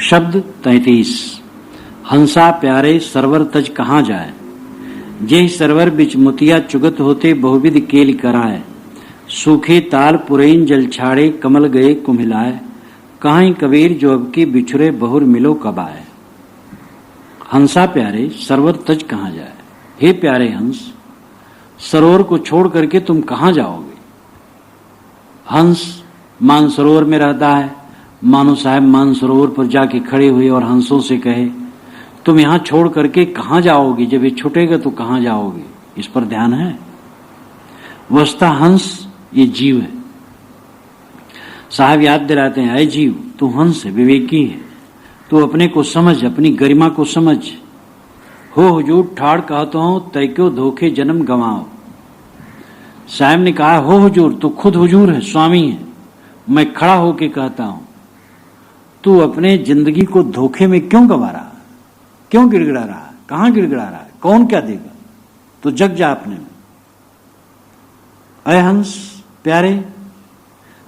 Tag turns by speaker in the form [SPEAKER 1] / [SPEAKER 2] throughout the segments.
[SPEAKER 1] शब्द 33। हंसा प्यारे सरवर तज कहाँ जाए, जेहि सरवर बिच मुतिया चुगत होते बहुविध केल कराए। सूखे ताल पुरैन जल छाड़े कमल गए कुम्हिलाए, कहीं कबीर जो अब की बिछुरे बहुर मिलो कब आए। हंसा प्यारे सरवर तज कहाँ जाए, हे प्यारे हंस सरोवर को छोड़ करके तुम कहाँ जाओगे। हंस मानसरोवर में रहता है। मानो साहब मानसरोवर पर जाके खड़े हुए और हंसों से कहे तुम यहां छोड़ करके कहां जाओगे, जब ये छूटेगा तो कहां जाओगे। इस पर ध्यान है। वस्ता हंस ये जीव है। साहब याद दिलाते हैं, अय जीव तू हंस है, विवेकी है, तू अपने को समझ, अपनी गरिमा को समझ। हो हुजूर ठाड़ कहता हूं तय क्यों धोखे जन्म गंवाओ। साहब ने कहा हो हुजूर, तू खुद हुजूर है, स्वामी है, मैं खड़ा होके कहता हूं तू अपने जिंदगी को धोखे में क्यों गंवा रहा, क्यों गिड़गिड़ा रहा, कहां गिड़गिड़ा रहा है, कौन क्या देगा, तो जग जा अपने में। अय हंस प्यारे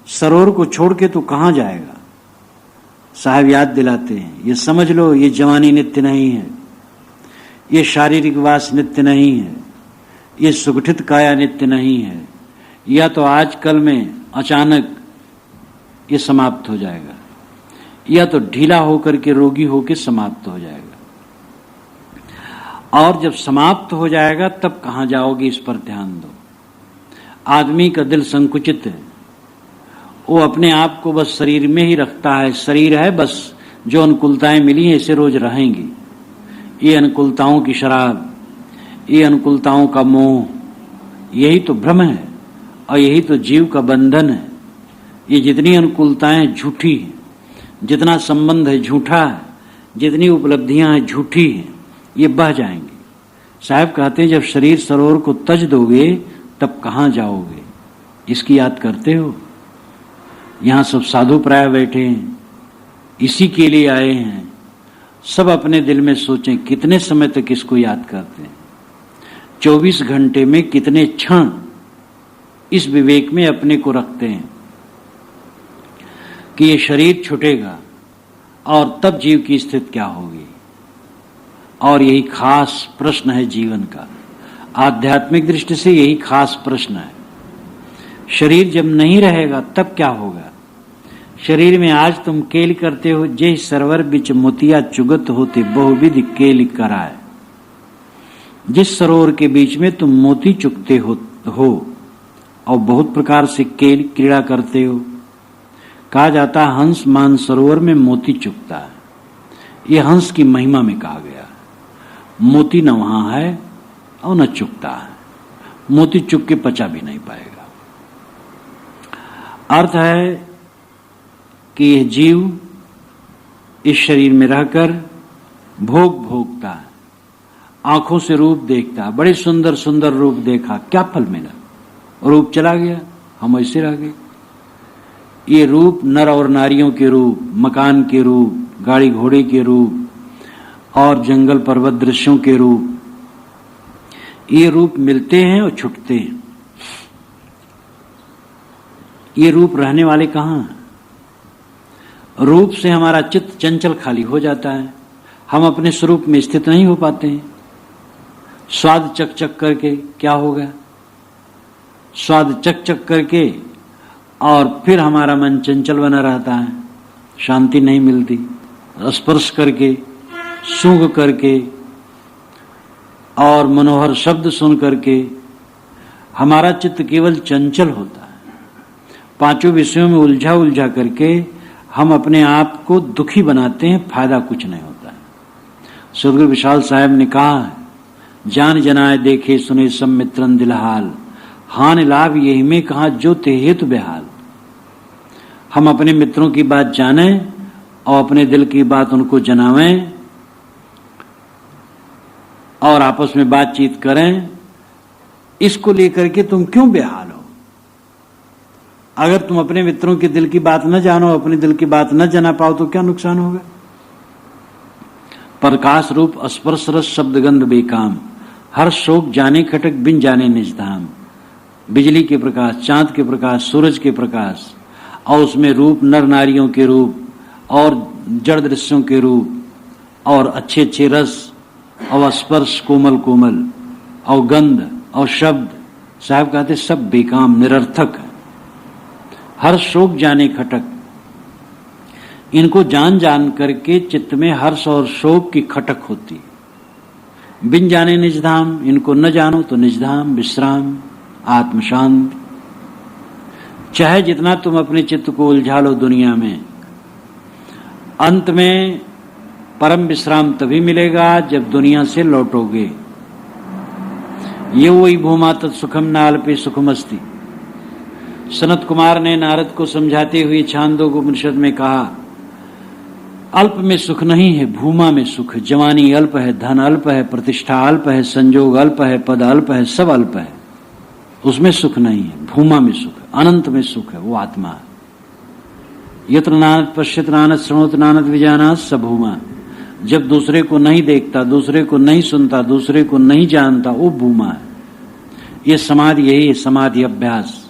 [SPEAKER 1] सरोवर को छोड़ के तू कहां जाएगा। साहब याद दिलाते हैं, ये समझ लो ये जवानी नित्य नहीं है, ये शारीरिक वास नित्य नहीं है, ये सुगठित काया नित्य नहीं है। या तो आजकल में अचानक ये समाप्त हो जाएगा, या तो ढीला होकर के रोगी होकर समाप्त हो जाएगा। और जब समाप्त हो जाएगा तब कहां जाओगे, इस पर ध्यान दो। आदमी का दिल संकुचित है, वो अपने आप को बस शरीर में ही रखता है। शरीर है बस, जो अनुकूलताएं मिली हैं इसे रोज रहेंगी। ये अनुकूलताओं की शराब, ये अनुकूलताओं का मोह, यही तो भ्रम है और यही तो जीव का बंधन है। ये जितनी अनुकूलताएं झूठी हैं, जितना संबंध है झूठा है, जितनी उपलब्धियां हैं झूठी हैं, ये बह जाएंगी। साहब कहते हैं जब शरीर सरोवर को तज दोगे तब कहां जाओगे। इसकी याद करते हो। यहां सब साधु प्राय बैठे हैं, इसी के लिए आए हैं। सब अपने दिल में सोचें कितने समय तक इसको याद करते हैं। 24 घंटे में कितने क्षण इस विवेक में अपने को रखते हैं कि ये शरीर छूटेगा और तब जीव की स्थिति क्या होगी। और यही खास प्रश्न है जीवन का। आध्यात्मिक दृष्टि से यही खास प्रश्न है। शरीर जब नहीं रहेगा तब क्या होगा। शरीर में आज तुम केल करते हो, जे सरवर बिच मोतिया चुगत होते बहुविध केल कराए। जिस सरोवर के बीच में तुम मोती चुगते हो और बहुत प्रकार से केल क्रीड़ा करते हो। कहा जाता है हंस मान सरोवर में मोती चुगता है। यह हंस की महिमा में कहा गया। मोती न वहां है और न चुगता है। मोती चुग के पचा भी नहीं पाएगा। अर्थ है कि यह जीव इस शरीर में रहकर भोग भोगता है, आंखों से रूप देखता है। बड़े सुंदर सुंदर रूप देखा, क्या फल मिला, रूप चला गया, हम ऐसे रह गए। ये रूप नर और नारियों के रूप, मकान के रूप, गाड़ी घोड़े के रूप और जंगल पर्वत दृश्यों के रूप, ये रूप मिलते हैं और छुटते हैं। ये रूप रहने वाले कहां हैं। रूप से हमारा चित्त चंचल खाली हो जाता है, हम अपने स्वरूप में स्थित नहीं हो पाते हैं। स्वाद चक चक करके क्या होगा, स्वाद चक चक करके और फिर हमारा मन चंचल बना रहता है, शांति नहीं मिलती। स्पर्श करके, सूंघ करके और मनोहर शब्द सुन करके हमारा चित्त केवल चंचल होता है। पांचों विषयों में उलझा उलझा करके हम अपने आप को दुखी बनाते हैं, फायदा कुछ नहीं होता है। सदगुरु विशाल साहब ने कहा है, जान जनाए देखे सुने सब मित्रन दिलहाल, हान लाभ यही में कहा जो ते हेतु बेहाल। हम अपने मित्रों की बात जानें और अपने दिल की बात उनको जनावें और आपस में बातचीत करें। इसको लेकर के तुम क्यों बेहाल हो। अगर तुम अपने मित्रों के दिल की बात न जानो, अपने दिल की बात न जना पाओ तो क्या नुकसान होगा। प्रकाश रूप स्पर्श रस शब्द गंध बेकाम, हर शोक जाने खटक बिन जाने निज धाम। बिजली के प्रकाश, चांद के प्रकाश, सूरज के प्रकाश और उसमें रूप नर नारियों के रूप और जड़ दृश्यों के रूप और अच्छे अच्छे रस और स्पर्श कोमल कोमल और गंध और शब्द, साहब कहते सब बेकाम निरर्थक है। हर शोक जाने खटक, इनको जान जान करके चित्त में हर्ष और शोक की खटक होती। बिन जाने निजधाम, इनको न जानो तो निजधाम विश्राम आत्म शांत। चाहे जितना तुम अपने चित्त को उलझा लो दुनिया में, अंत में परम विश्राम तभी मिलेगा जब दुनिया से लौटोगे। ये वही भूमा तत्सुखम नाल्पे सुखमस्ति। सनत कुमार ने नारद को समझाते हुए छांदोग्योपनिषद में कहा, अल्प में सुख नहीं है, भूमा में सुख है। जवानी अल्प है, धन अल्प है, प्रतिष्ठा अल्प है, संजोग अल्प है, पद अल्प है, सब अल्प है, उसमें सुख नहीं है। भूमा में सुख है, अनंत में सुख है, वो आत्मा है। यत्र नानद पश्यत नानद श्रृणोत नानद विजानात स भूमा। जब दूसरे को नहीं देखता, दूसरे को नहीं सुनता, दूसरे को नहीं जानता, वो भूमा है। ये समाधि, यही है समाधि अभ्यास।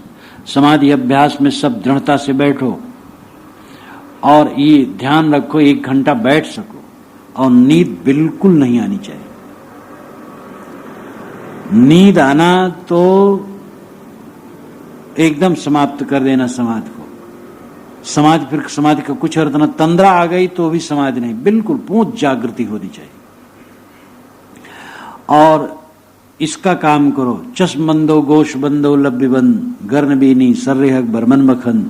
[SPEAKER 1] समाधि अभ्यास में सब दृढ़ता से बैठो और ये ध्यान रखो 1 घंटा बैठ सको, और नींद बिल्कुल नहीं आनी चाहिए। नींद आना तो एकदम समाप्त कर देना समाधि को। समाधि, फिर समाधि का कुछ अर्थ न, तंद्रा आ गई तो भी समाधि नहीं, बिल्कुल पूर्ण जागृति होनी चाहिए। और इसका काम करो, चश्म बंदो गोश बंदो लब्बी बंद, गर्न बीनी सर्रेहक बरमन मखन।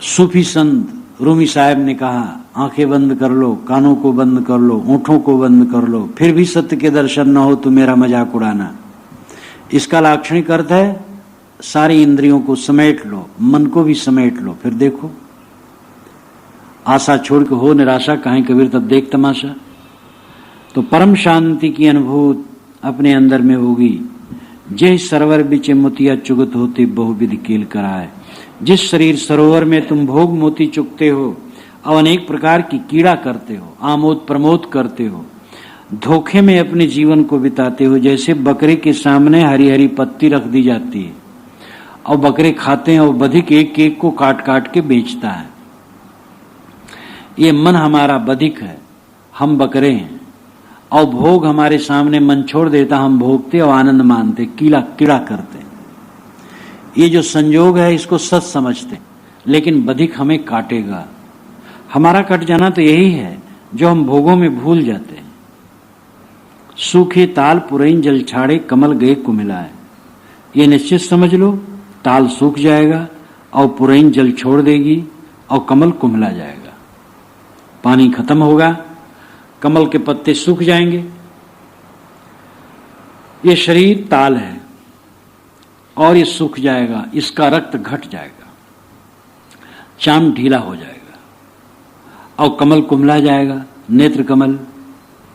[SPEAKER 1] सूफी संत रूमी साहब ने कहा, आंखें बंद कर लो, कानों को बंद कर लो, होठों को बंद कर लो, फिर भी सत्य के दर्शन न हो तो मेरा मजाक उड़ाना। इसका लाक्षणिक अर्थ है सारी इंद्रियों को समेट लो, मन को भी समेट लो, फिर देखो। आशा छोड़ के हो निराशा, कहीं कबीर तब देख तमाशा। तो परम शांति की अनुभूति अपने अंदर में होगी। जय सरवर बिचे मोतिया चुगत होते बहुविध कील कराए। जिस शरीर सरोवर में तुम भोग मोती चुगते हो और अनेक प्रकार की कीड़ा करते हो, आमोद प्रमोद करते हो, धोखे में अपने जीवन को बिताते हो। जैसे बकरे के सामने हरी हरी पत्ती रख दी जाती है और बकरे खाते हैं और बधिक एक एक को काट काट के बेचता है। ये मन हमारा बधिक है, हम बकरे हैं, और भोग हमारे सामने मन छोड़ देता, हम भोगते और आनंद मानते, कीड़ा कीड़ा करते। ये जो संयोग है इसको सच समझते, लेकिन बधिक हमें काटेगा। हमारा कट जाना तो यही है जो हम भोगों में भूल जाते हैं। सूखे ताल पुरैन जल छाड़े, कमल गए कुमिलाए। ये निश्चित समझ लो, ताल सूख जाएगा और पुरैन जल छोड़ देगी और कमल कुमिला जाएगा। पानी खत्म होगा, कमल के पत्ते सूख जाएंगे। ये शरीर ताल है और ये सूख जाएगा, इसका रक्त घट जाएगा, चाम ढीला हो जाएगा और कमल कुमला जाएगा। नेत्र कमल,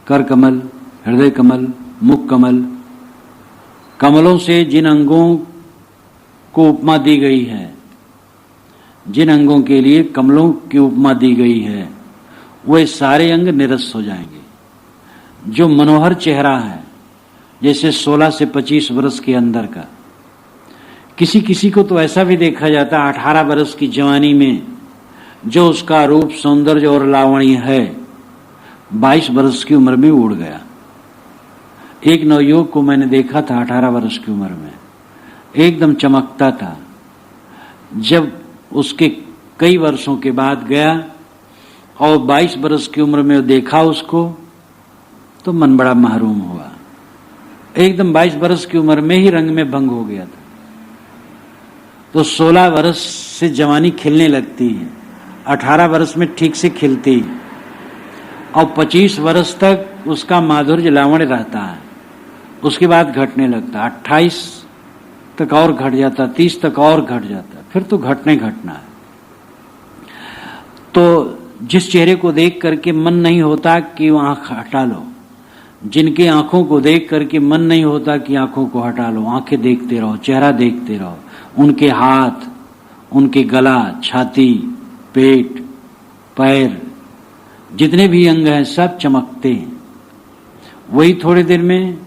[SPEAKER 1] कर कमल, हृदय कमल, मुख कमल। कमलों से जिन अंगों को उपमा दी गई है, जिन अंगों के लिए कमलों की उपमा दी गई है, वे सारे अंग निरस्त हो जाएंगे। जो मनोहर चेहरा है, जैसे 16 से 25 वर्ष के अंदर का, किसी किसी को तो ऐसा भी देखा जाता है 18 वर्ष की जवानी में जो उसका रूप सौंदर्य और लावण्य है 22 वर्ष की उम्र में उड़ गया। एक नवयुवक को मैंने देखा था 18 वर्ष की उम्र में, एकदम चमकता था। जब उसके कई वर्षों के बाद गया और 22 वर्ष की उम्र में देखा उसको, तो मन बड़ा महरूम हुआ। एकदम 22 वर्ष की उम्र में ही रंग में भंग हो गया था। तो 16 वर्ष से जवानी खिलने लगती है, 18 वर्ष में ठीक से खिलती है और 25 वर्ष तक उसका माधुर्य लावण्य रहता है। उसके बाद घटने लगता है, 28 तक और घट जाता, 30 तक और घट जाता, फिर तो घटना है। तो जिस चेहरे को देख करके मन नहीं होता कि वो आंख हटा लो, जिनकी आंखों को देख करके मन नहीं होता कि आंखों को हटा लो, आंखें देखते रहो, चेहरा देखते रहो, उनके हाथ, उनके गला, छाती, पेट, पैर, जितने भी अंग हैं सब चमकते हैं। वही थोड़ी देर में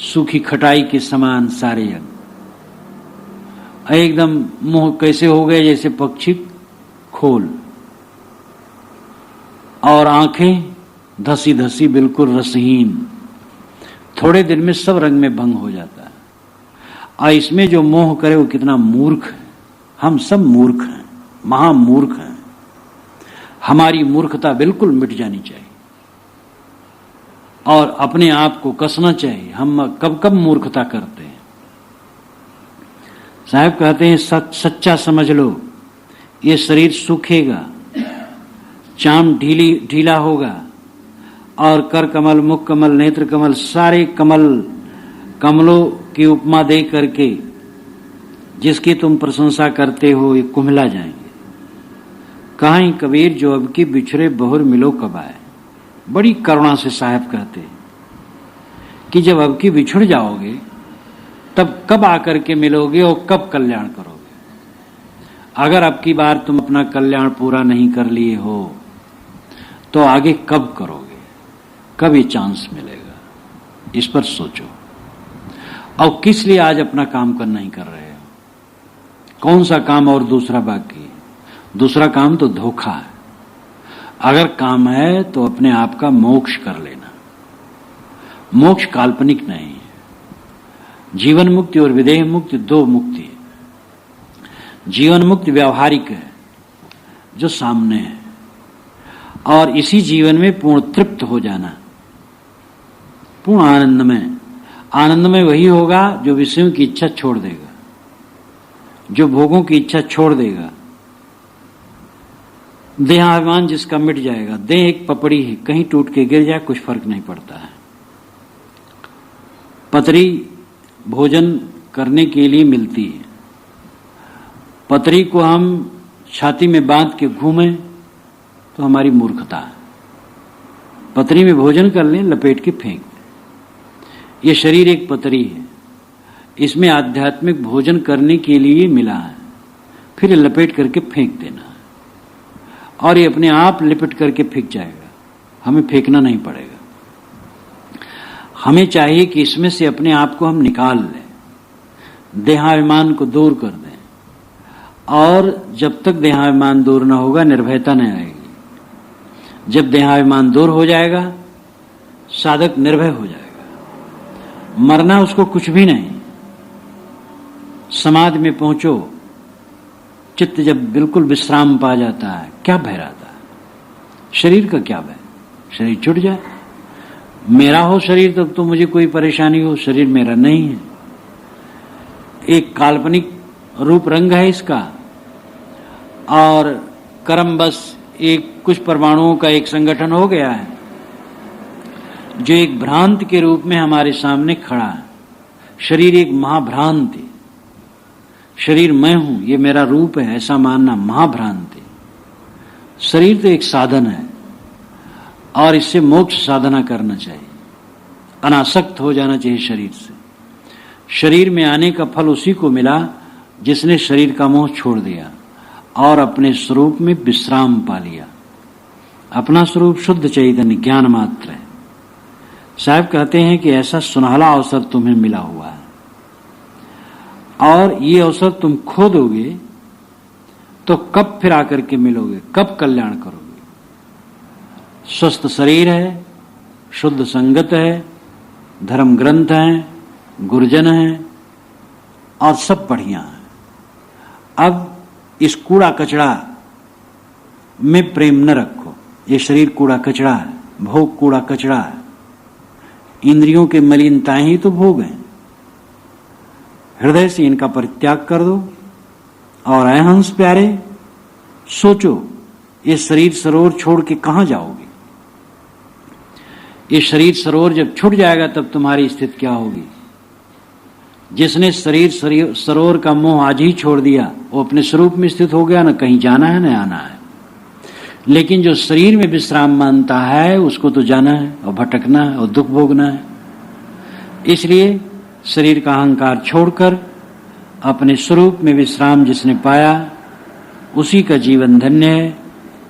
[SPEAKER 1] सूखी खटाई के समान सारे अंग एकदम मुंह कैसे हो गए जैसे पक्षी खोल। और आंखें धसी धसी बिल्कुल रसहीन, थोड़े दिन में सब रंग में भंग हो जाता है। और इसमें जो मोह करे वो कितना मूर्ख है। हम सब मूर्ख हैं, महामूर्ख हैं। हमारी मूर्खता बिल्कुल मिट जानी चाहिए और अपने आप को कसना चाहिए। हम कब कब मूर्खता करते हैं। साहब कहते हैं सच्चा समझ लो, ये शरीर सूखेगा, चाम ढीला होगा और कर कमल, मुख कमल, नेत्र कमल, सारे कमलों की उपमा दे करके जिसकी तुम प्रशंसा करते हो ये कुम्हला जाएंगे। कहीं कबीर जो अब की बिछड़े बहुर मिलो कब आए। बड़ी करुणा से साहब कहते कि जब अब की बिछड़ जाओगे तब कब आकर के मिलोगे और कब कल्याण करोगे। अगर अब की बार तुम अपना कल्याण पूरा नहीं कर लिए हो तो आगे कब करोगे, कब ये चांस मिलेगा, इस पर सोचो। और किस लिए आज अपना काम कर नहीं कर रहे हो? कौन सा काम और दूसरा बाकी है? दूसरा काम तो धोखा है। अगर काम है तो अपने आप का मोक्ष कर लेना। मोक्ष काल्पनिक नहीं है। जीवन मुक्ति और विदेह मुक्ति दो मुक्ति है। जीवन मुक्ति व्यवहारिक है जो सामने है, और इसी जीवन में पूर्ण तृप्त हो जाना, पूर्ण आनंद में। आनंद में वही होगा जो विषयों की इच्छा छोड़ देगा, जो भोगों की इच्छा छोड़ देगा। देहाभिमान जिसका मिट जाएगा। देह एक पपड़ी है, कहीं टूट के गिर जाए कुछ फर्क नहीं पड़ता है। पतरी भोजन करने के लिए मिलती है। पतरी को हम छाती में बांध के घूमें तो हमारी मूर्खता है। पतरी में भोजन कर लें, लपेट के फेंक दें। ये शरीर एक पतरी है, इसमें आध्यात्मिक भोजन करने के लिए मिला है, फिर लपेट करके फेंक देना है और ये अपने आप लिपट करके फेंक जाएगा। हमें फेंकना नहीं पड़ेगा। हमें चाहिए कि इसमें से अपने आप को हम निकाल लें, देहाभिमान को दूर कर दें। और जब तक देहाभिमान दूर न होगा निर्भयता नहीं आएगी। जब देहाभिमान दूर हो जाएगा साधक निर्भय हो जाएगा। मरना उसको कुछ भी नहीं। समाधि में पहुंचो, चित्त जब बिल्कुल विश्राम पा जाता है, क्या भय रहता है? शरीर का क्या भय? शरीर छूट जाए। मेरा हो शरीर तब तो मुझे कोई परेशानी हो, शरीर मेरा नहीं है। एक काल्पनिक रूप रंग है इसका, और कर्म बस एक कुछ परमाणुओं का एक संगठन हो गया है जो एक भ्रांत के रूप में हमारे सामने खड़ा है। शरीर एक महाभ्रांति। शरीर मैं हूं, ये मेरा रूप है, ऐसा मानना महाभ्रांति। शरीर तो एक साधन है और इससे मोक्ष साधना करना चाहिए। अनासक्त हो जाना चाहिए शरीर से। शरीर में आने का फल उसी को मिला जिसने शरीर का मोह छोड़ दिया और अपने स्वरूप में विश्राम पा लिया। अपना स्वरूप शुद्ध चैतन्य ज्ञान मात्र है। साहब कहते हैं कि ऐसा सुनहला अवसर तुम्हें मिला हुआ है और ये अवसर तुम खो दोगे तो कब फिर आकर के मिलोगे, कब कल्याण करोगे? स्वस्थ शरीर है, शुद्ध संगत है, धर्म ग्रंथ है, गुरुजन है और सब बढ़िया है। अब इस कूड़ा कचड़ा में प्रेम न रखो। ये शरीर कूड़ा कचड़ा है, भोग कूड़ा कचड़ा है। इंद्रियों के मलिनताएं ही तो भोग हैं। हृदय से इनका परित्याग कर दो और ऐ हंस प्यारे सोचो, ये शरीर सरोवर छोड़ के कहां जाओगे? ये शरीर सरोवर जब छूट जाएगा तब तुम्हारी स्थिति क्या होगी? जिसने शरीर सरोवर का मोह आज ही छोड़ दिया वो अपने स्वरूप में स्थित हो गया, न कहीं जाना है न आना है। लेकिन जो शरीर में विश्राम मानता है उसको तो जाना है और भटकना है और दुख भोगना है। इसलिए शरीर का अहंकार छोड़कर अपने स्वरूप में विश्राम जिसने पाया उसी का जीवन धन्य है।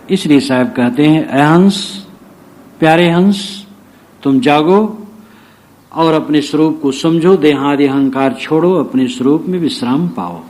[SPEAKER 1] इसलिए साहब कहते हैं, ऐ हंस प्यारे हंस, तुम जागो और अपने स्वरूप को समझो, देहादि अहंकार छोड़ो, अपने स्वरूप में विश्राम पाओ।